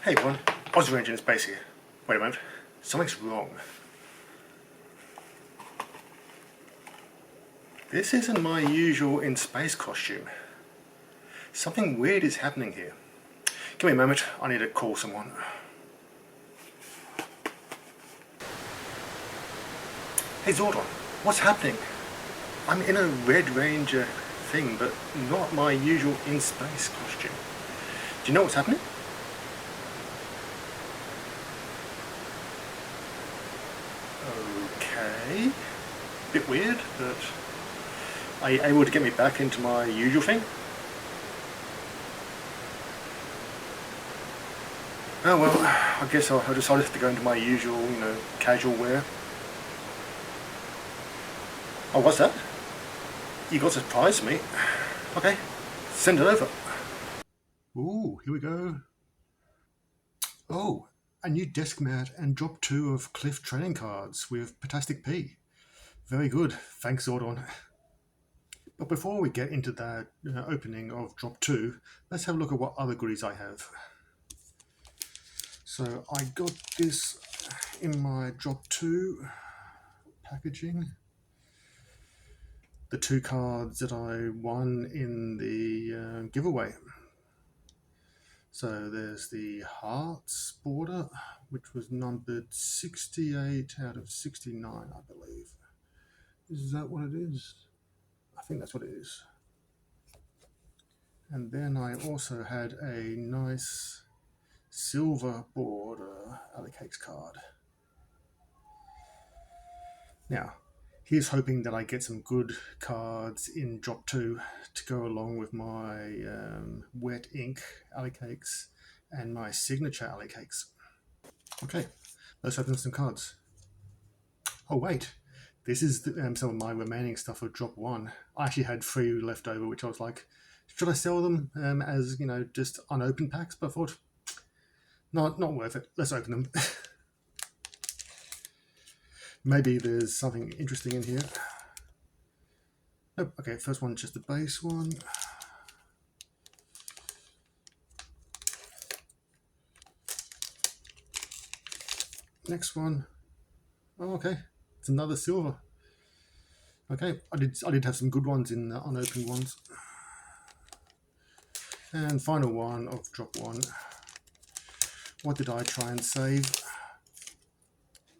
Hey everyone, Oz Ranger in space here. Wait a moment, something's wrong. This isn't my usual in space costume. Something weird is happening here. Give me a moment, I need to call someone. Hey Zordon, what's happening? I'm in a Red Ranger thing, but not my usual in space costume. Do you know what's happening? Okay. Bit weird, but are you able to get me back into my usual thing? Oh well, I guess I'll just have to go into my usual, casual wear. Oh, what's that? You got to surprise me. Okay, send it over. Ooh, here we go. Oh, a new desk mat and drop 2 of Qlyph training cards with Potastic P. Very good, thanks Zordon. But before we get into that opening of drop 2, let's have a look at what other goodies I have. So I got this in my drop 2 packaging. The 2 cards that I won in the giveaway. So there's the Hearts border, which was numbered 68 out of 69, I believe. Is that what it is? I think that's what it is. And then I also had a nice silver border Allocates card. Now, here's hoping that I get some good cards in drop 2 to go along with my wet ink Allocates and my signature Allocates. Okay, let's open some cards. Oh wait, this is some of my remaining stuff for drop 1. I actually had 3 left over, which I was like, should I sell them as, just unopened packs? But I thought, not worth it. Let's open them. Maybe there's something interesting in here. Nope. Okay, first one's just the base one. Next one. Oh, okay. It's another silver. Okay, I did have some good ones in the unopened ones. And final one of drop 1. What did I try and save?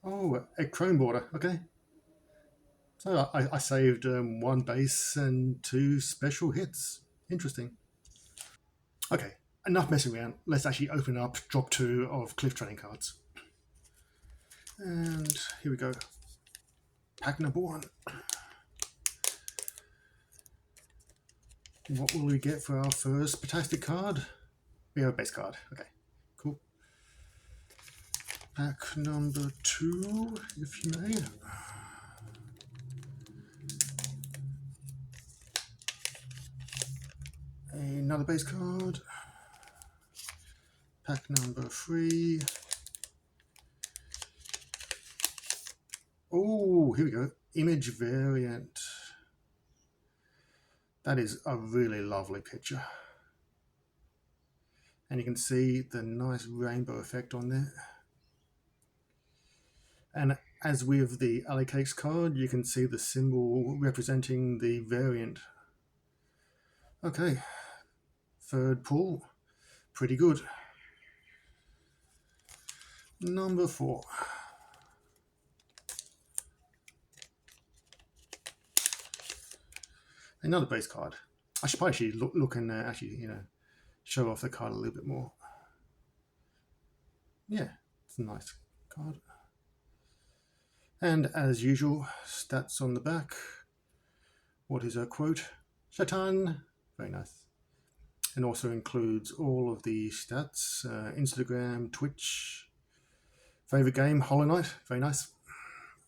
Oh, a chrome border. Okay. So I saved 1 base and 2 special hits. Interesting. Okay, enough messing around. Let's actually open up drop 2 of Qlyph training cards. And here we go. Pack number 1. What will we get for our first Potastic card? We have a base card. Okay, cool. Pack number 2, if you may. Another base card. Pack number 3. Oh, here we go. Image variant. That is a really lovely picture. And you can see the nice rainbow effect on there. And as with the Allocates card, you can see the symbol representing the variant. Okay, third pull. Pretty good. Number 4. Another base card. I should probably actually look and show off the card a little bit more. Yeah, it's a nice card. And as usual, stats on the back. What is her quote? Shatan. Very nice. And also includes all of the stats. Instagram, Twitch. Favorite game, Hollow Knight. Very nice.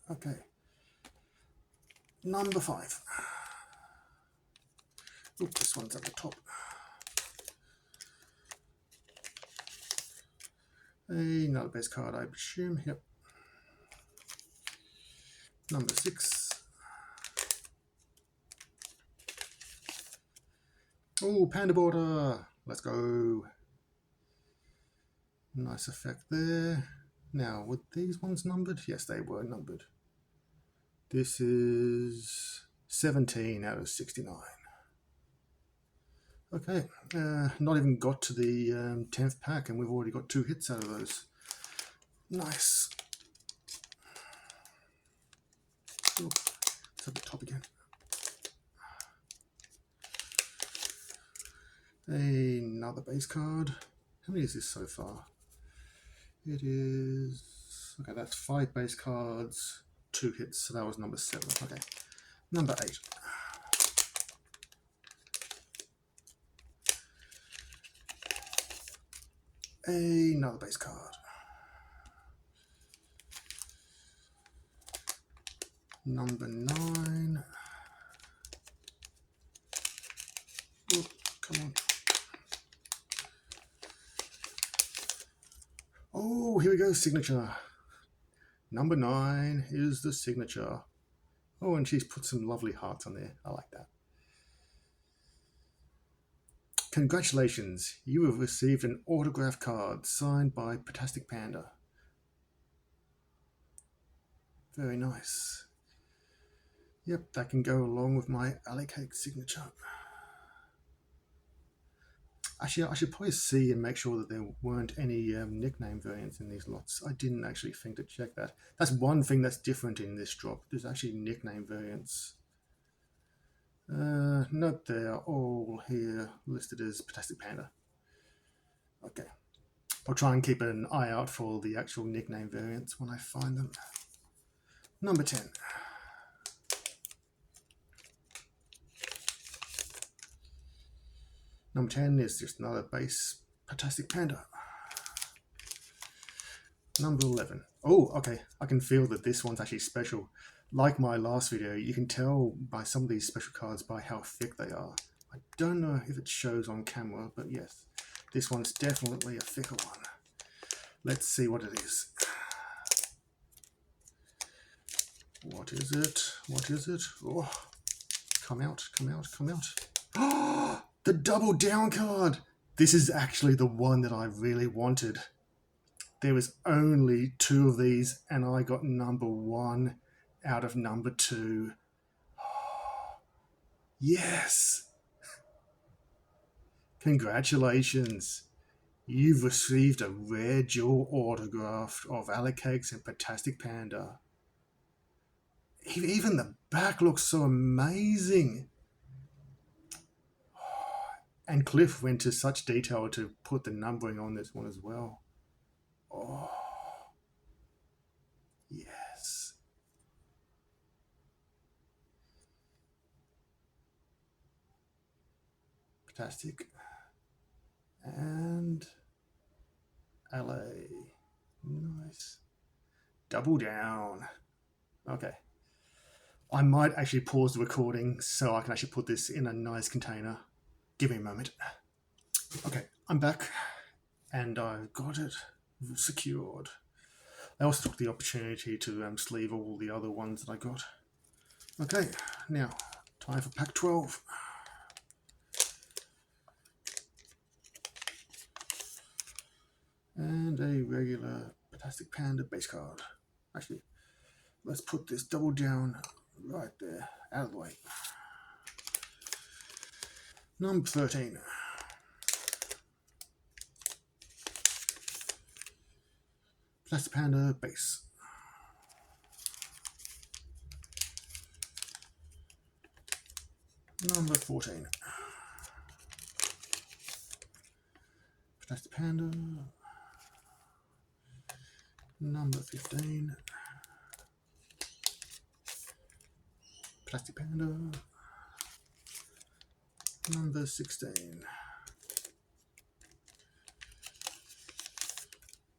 Okay. Number 5. Oop, this one's at the top. Another base card, I presume. Yep. Number 6. Oh, Panda Border. Let's go. Nice effect there. Now, were these ones numbered? Yes, they were numbered. This is 17 out of 69. Okay, not even got to the 10th pack and we've already got 2 hits out of those. Nice. Oh, it's at the top again. Another base card. How many is this so far? It is... okay, that's 5 base cards, 2 hits, so that was number 7. Okay, number 8. Another base card. Number 9. Oh, come on. Oh, here we go, signature. Number 9 is the signature. Oh, and she's put some lovely hearts on there. I like that. Congratulations, you have received an autograph card signed by Fantastic Panda. Very nice. Yep, that can go along with my alley cake signature. Actually, I should probably see and make sure that there weren't any nickname variants in these lots. I didn't actually think to check that. That's one thing that's different in this drop. There's actually nickname variants. Nope, they are all here listed as Fantastic Panda. Okay. I'll try and keep an eye out for the actual nickname variants when I find them. Number 10. Number 10 is just another base Fantastic Panda. Number 11. Oh, okay. I can feel that this one's actually special. Like my last video, you can tell by some of these special cards by how thick they are. I don't know if it shows on camera, but yes, this one's definitely a thicker one. Let's see what it is. What is it? What is it? Oh, come out, come out, come out. Oh, the double down card. This is actually the one that I really wanted. There was only 2 of these and I got number 1 out of number 2. Oh, yes. Congratulations. You've received a rare dual autograph of Allocates and Fantastic Panda. Even the back looks so amazing. And Qlyph went to such detail to put the numbering on this one as well. Oh, yes. Fantastic. And LA. Nice. Double down. Okay. I might actually pause the recording so I can actually put this in a nice container. Give me a moment. Okay, I'm back and I've got it secured. I also took the opportunity to sleeve all the other ones that I got. Okay, now time for pack 12. And a regular Fantastic Panda base card. Actually, let's put this double down right there, out of the way. Number 13. Fantastic Panda base. Number 14. Fantastic Panda. Number 15. Fantastic Panda. Number 16.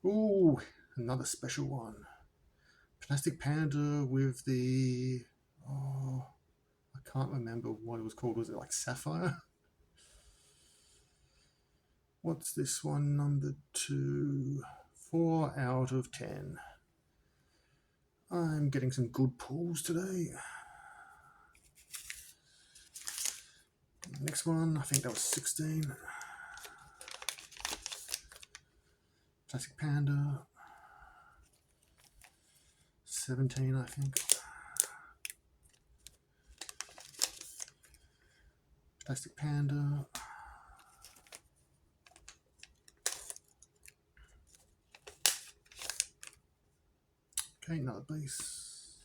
Ooh, another special one. Fantastic Panda with the... oh, I can't remember what it was called. Was it like Sapphire? What's this one? Number 2. 4 out of 10. I'm getting some good pulls today. Next one, I think that was 16. Plastic Panda. 17, I think. Plastic Panda. Okay, another base.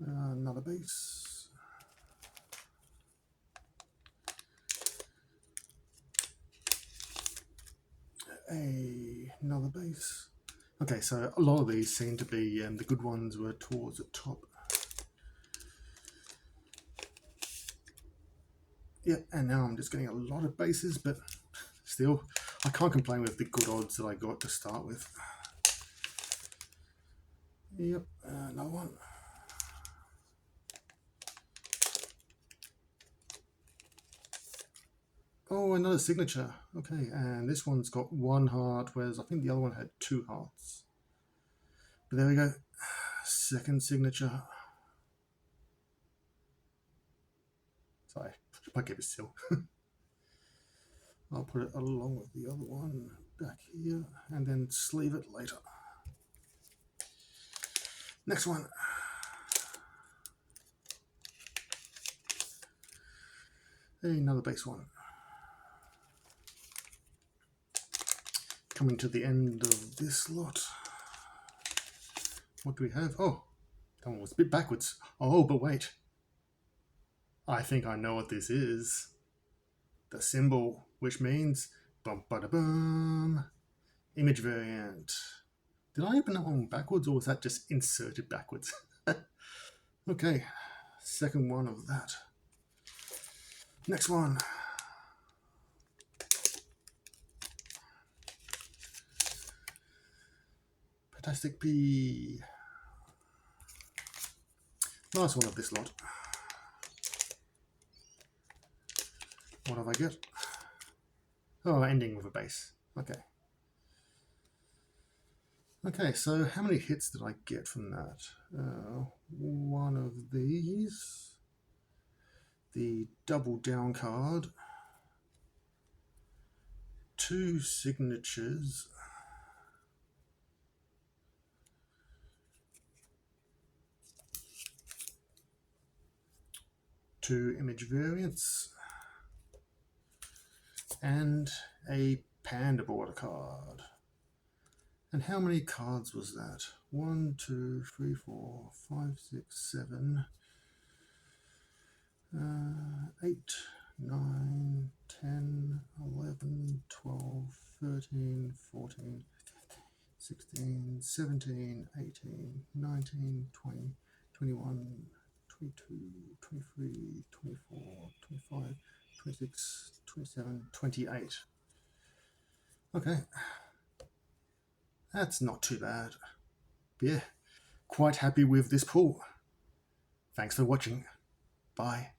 Another base. Another base. Okay, so a lot of these seem to be, the good ones were towards the top. Yep, and now I'm just getting a lot of bases, but still, I can't complain with the good odds that I got to start with. Yep, another one. Oh, another signature. Okay, and this one's got 1 heart, whereas I think the other one had 2 hearts. But there we go. Second signature. Sorry, I keep it still. I'll put it along with the other one back here and then sleeve it later. Next one. Another base one. Coming to the end of this lot. What do we have? Oh, that one was a bit backwards. Oh, but wait. I think I know what this is. The symbol, which means bum ba da bum. Image variant. Did I open that one backwards, or was that just inserted backwards? Okay, second one of that. Next one. Fantastic P. Last one of this lot. What have I got? Oh, ending with a base. Okay. Okay, so how many hits did I get from that? One of these. The double down card. 2 signatures. 2 image variants. And a Panda border card. And how many cards was that? 1, 2, 3, 4, 5, 6, 7, 8, 9, 10, 11, 12, 13, 14, 16, 17, 18, 19, 20, 21, 22, 23, 24, 25, 26, 27, 28. Okay. That's not too bad. But yeah, quite happy with this pull. Thanks for watching. Bye.